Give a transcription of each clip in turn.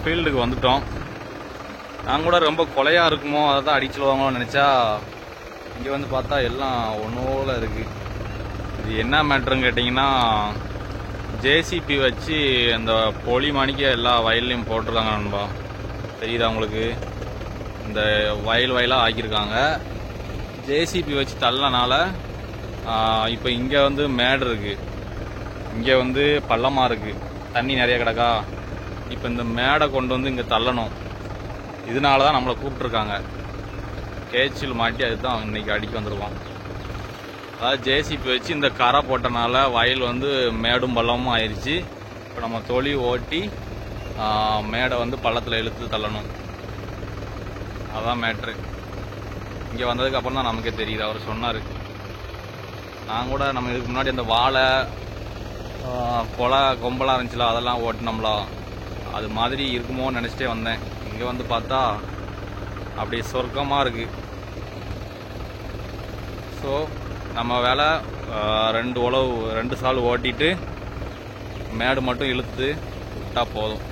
ஃபீல்டுக்கு வந்துட்டோம். நான் கூட ரொம்ப கொலையாக இருக்குமோ அதை தான் அடிச்சுடுவாங்களோன்னு நினச்சா இங்கே வந்து பார்த்தா எல்லாம் ஒன்றோல இருக்குது. இது என்ன மேட்ருன்னு கேட்டிங்கன்னா, ஜேசிபி வச்சு அந்த பொலி மணிக்கு எல்லா வயல்லையும் போட்டிருக்காங்க நண்பா. தெரியுதா உங்களுக்கு? இந்த வயலாக ஆக்கியிருக்காங்க. ஜேசிபி வச்சு தள்ளனால இப்போ இங்கே வந்து மேடு இருக்குது, இங்கே வந்து பள்ளமாக இருக்குது, தண்ணி நிறைய கிடக்கா. இப்போ இந்த மேடை கொண்டு வந்து இங்கே தள்ளணும். இதனால தான் நம்மளை கூப்பிட்ருக்காங்க. கேச்சில் மாட்டி அதுதான் இன்னைக்கு அடிக்க வந்துருக்கோம். அதாவது ஜேசிபி வச்சு இந்த கரை போட்டனால வயல் வந்து மேடும் பள்ளமும் ஆயிடுச்சு. இப்போ நம்ம தொழி ஓட்டி மேடை வந்து பள்ளத்தில் இழுத்து தள்ளணும். அதான் மேட்ரு. இங்கே வந்ததுக்கு அப்புறம் தான் நமக்கே தெரியுது. அவர் சொன்னார். நான் கூட நம்ம இதுக்கு முன்னாடி அந்த வாழை கொலை கொம்பெல்லாம் இருந்துச்சுல, அதெல்லாம் ஓட்டினோம்ல, அது மாதிரி இருக்குமோன்னு நினச்சிட்டே வந்தேன். இங்கே வந்து பார்த்தா அப்படி சொர்க்கமாக இருக்குது. ஸோ நம்ம வேலை 2 சால் ஓட்டிட்டு மேடு மட்டும் இழுத்து விட்டா போதும்.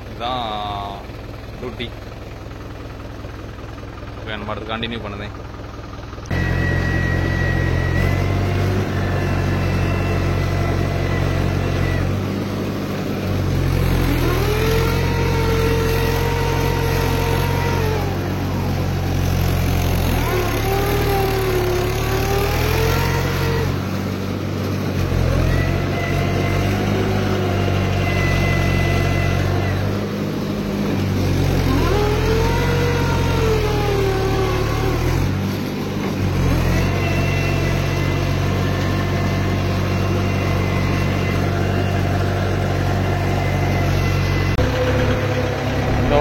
இதுதான் டியூட்டி. ஓகே, நம்ம அடுத்து கண்டினியூ பண்ணுதேன்.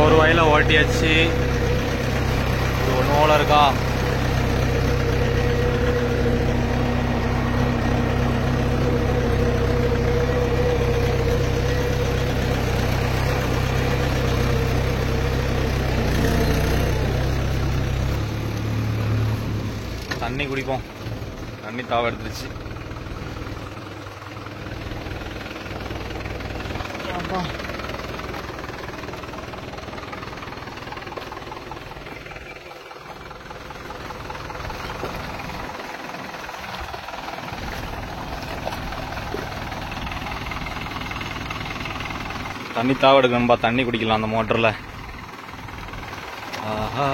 ஒரு வயல ஓட்டியாச்சு. ஒன்று போல இருக்கா. தண்ணி குடிப்போம். தண்ணி தாவ எடுத்துருச்சு. தண்ணி தாவ எடுக்கணும்பா. தண்ணி குடிக்கலாம் அந்த மோட்டர்ல. ஆஹா,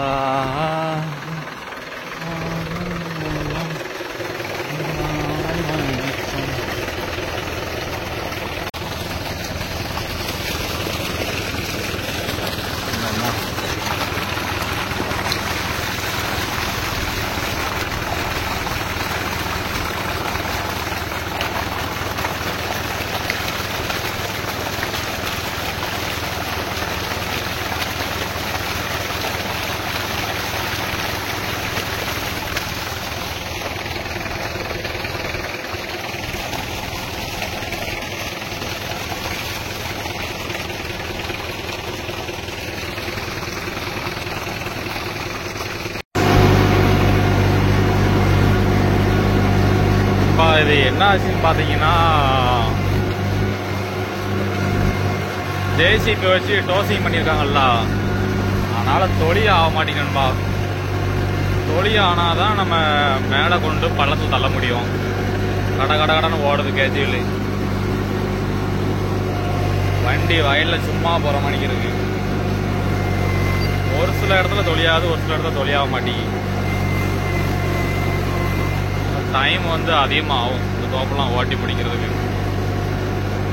இது என்ன ஆச்சுன்னு பாத்தீங்கன்னா, ஜேசிபி வச்சு டோசிங் பண்ணியிருக்காங்கல்ல, அதனால தொழில் ஆக மாட்டேங்கன்பா. தொழில் ஆனாதான் நம்ம மேலே கொண்டு பள்ளத்தை தள்ள முடியும். கடன்னு ஓடுது கேஜியில். வண்டி வயல்ல சும்மா போற மணிக்கு இருக்கு. ஒரு சில இடத்துல தொழியாது, ஒரு சில இடத்துல தொழியாக மாட்டேங்குது. டைம் வந்து அதிகமாகும் இந்த தோப்பெல்லாம் ஓட்டி பிடிக்கிறதுக்கு.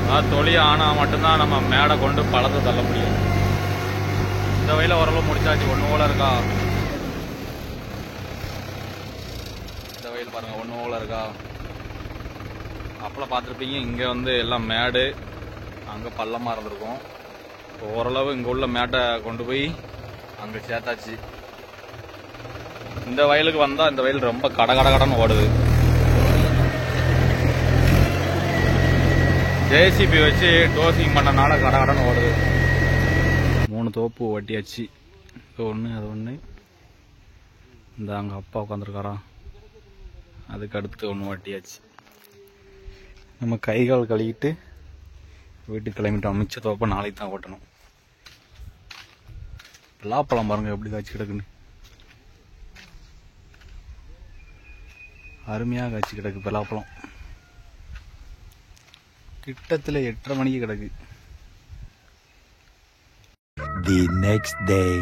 அதாவது தொழில் ஆனால் மட்டும்தான் நம்ம மேடை கொண்டு பழத்தை தள்ள முடியும். இந்த வயல ஓரளவு முடிச்சாச்சு. ஒன்று போல இருக்கா. இந்த வயல் பாருங்க, ஒன்று போல இருக்கா. அப்பெல்லாம் பார்த்துருப்பீங்க, இங்கே வந்து எல்லாம் மேடு, அங்கே பள்ளமாக இருந்திருக்கும். ஓரளவு இங்கே உள்ள மேட்டை கொண்டு போய் அங்கே சேர்த்தாச்சு. இந்த வயலுக்கு வந்தால் இந்த வயல் ரொம்ப கடன்னு ஓடுது. ஜேசிபி வச்சு டோசிங் பண்ணனால கடன்னு ஓடுது. 3 தோப்பு ஓட்டியாச்சு. இது ஒன்று, அது ஒன்று. இந்த அங்கே அப்பா உட்காந்துருக்காரா, அதுக்கு அடுத்து ஒன்று ஓட்டியாச்சு. நம்ம கை கால் கழுவிட்டு வீட்டுக்கு கிளம்பிட்டோம். மிச்ச தோப்பை நாளைக்கு தான் ஓட்டணும். பலாப்பழம் பாருங்க எப்படி காய்ச்சி கிடக்குன்னு. அருமையாக காய்ச்சி கிடக்கு பலாப்பழம். கிட்டத்தில் 8:30 மணிக்கு கிடக்கு. The next day.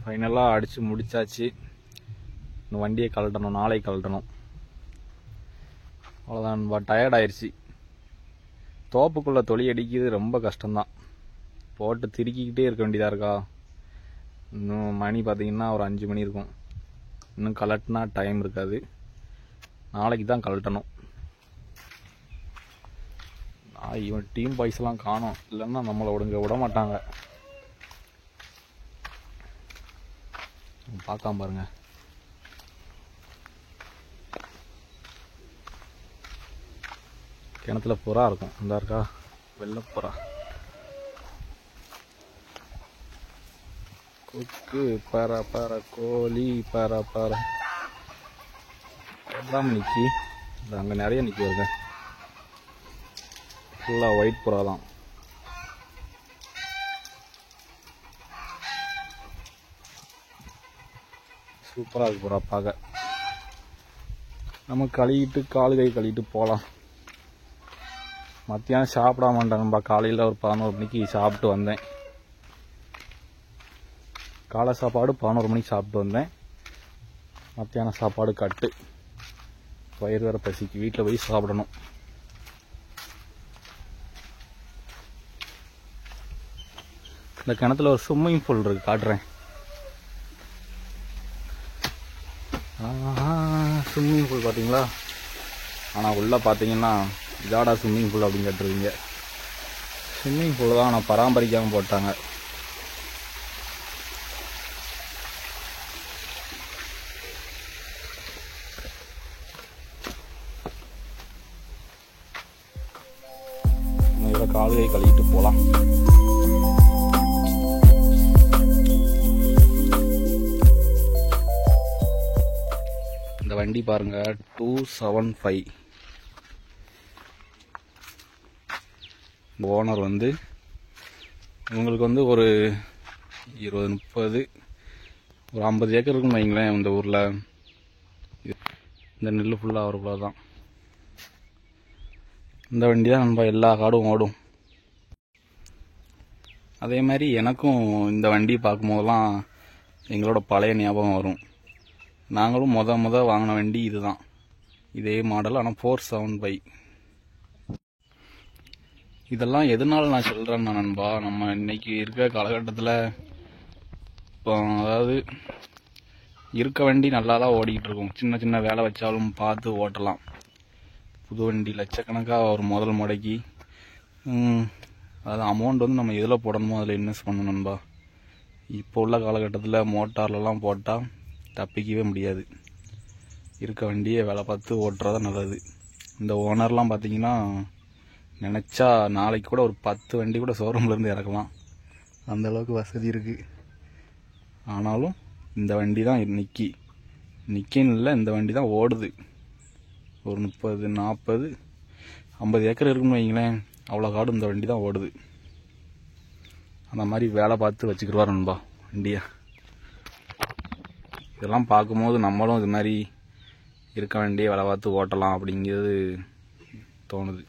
ஃபைனலாக அடித்து முடிச்சாச்சு. இந்த வண்டியை கழட்டணும், நாளைக்கு கழட்டணும். அவ்வளோதான், டயர்ட் ஆயிடுச்சு. தோப்புக்குள்ளே தொலி அடிக்கிறது ரொம்ப கஷ்டம்தான். போட்டு திருக்கிக்கிட்டே இருக்க வேண்டியதாக இருக்கா. இன்னும் மணி பார்த்திங்கன்னா ஒரு 5 மணி இருக்கும். இன்னும் கலட்டினா டைம் இருக்காது. நாளைக்கு தான் கழட்டணும். இவன் டீம் பாய்ஸ்லாம் காணோம், இல்லைன்னா நம்மளை விட மாட்டாங்க. பார்க்காம பாருங்க. கிணத்துல புறா இருக்கும், இந்த இருக்கா வெள்ளைப்புறா. கொக்கு பாரா பாரா, கோழி பாரா பாரா எல்லாம் நிற்கி. அங்கே நிறைய நிற்கி வருங்க. ஃபுல்லாக ஒயிட் புறா தான். சூப்பராக இருக்கு புறா பார்க்க. நம்ம கழுவிட்டு கால் கை கழுவிட்டு போகலாம். மத்தியானம் சாப்பிட மாட்டேன்பா. காலையில் ஒரு 11 மணிக்கு சாப்பிட்டு வந்தேன். காலை சாப்பாடு 11 மணிக்கு சாப்பிட்டு வந்தேன். மத்தியானம் சாப்பாடு கட்டு. வயிறு வேறு பசிக்கு. வீட்டில் போய் சாப்பிடணும். இந்த கிணத்துல ஒரு ஸ்விம்மிங் பூல் இருக்கு, காட்டுறேன். ஸ்விம்மிங் பூல் பார்த்தீங்களா? ஆனால் உள்ளே பார்த்தீங்கன்னா இதாடா ஸ்விம்மிங் பூல் அப்படின்னு கேட்டுருவீங்க. ஸ்விம்மிங் பூல் தான், ஆனால் பராமரிக்காமல் போட்டாங்க. இதில் கால்கை கழுவிட்டு போகலாம். இந்த வண்டி பாருங்க, 275. ஓனர் வந்து இவங்களுக்கு வந்து ஒரு 20-30 ஒரு 50 ஏக்கர் இருக்குன்னு வைங்களேன். இந்த ஊரில் இந்த நெல் ஃபுல்லாக அவருக்குள்ள தான். இந்த வண்டி தான் நம்ம எல்லா காடும் ஓடும். அதே மாதிரி எனக்கும் இந்த வண்டி பார்க்கும்போதெல்லாம் எங்களோட பழைய ஞாபகம் வரும். நாங்களும் முத வாங்கின வண்டி இதுதான், இதே மாடல். ஆனால் 475. இதெல்லாம் எதனால நான் சொல்கிறேன்னா நண்பா, நம்ம இன்னைக்கு இருக்க காலகட்டத்தில் இப்போ அதாவது இருக்க வண்டி நல்லா தான் ஓடிக்கிட்டு இருக்கும். சின்ன சின்ன வேலை வச்சாலும் பார்த்து ஓட்டலாம். புது வண்டி லட்சக்கணக்காக ஒரு முதல் முடக்கி அதாவது அமௌண்ட் வந்து நம்ம எதில் போடணுமோ அதில் இன்வெஸ்ட் பண்ணணும்பா. இப்போ உள்ள காலகட்டத்தில் மோட்டார்லலாம் போட்டால் தப்பிக்கவே முடியாது. இருக்க வண்டியை வேலை பார்த்து ஓட்டுறதா நல்லது. இந்த ஓனர்லாம் பார்த்தீங்கன்னா நினச்சா நாளைக்கு கூட ஒரு 10 வண்டி கூட ஷோரூம்லேருந்து இறக்கலாம், அந்தளவுக்கு வசதி இருக்குது. ஆனாலும் இந்த வண்டி தான் நிற்கின்னு இல்லை, இந்த வண்டி தான் ஓடுது. ஒரு 30, 40, 50 ஏக்கர் இருக்குன்னு வைங்களேன், அவ்வளோ காடு இந்த வண்டி தான் ஓடுது. அந்த மாதிரி வேலை பார்த்து வச்சுக்கிடுவார் நண்பா வண்டியை. இதெல்லாம் பார்க்கும்போது நம்மளும் இது மாதிரி இருக்க வண்டியை வேலை பார்த்து ஓட்டலாம் அப்படிங்கிறது தோணுது.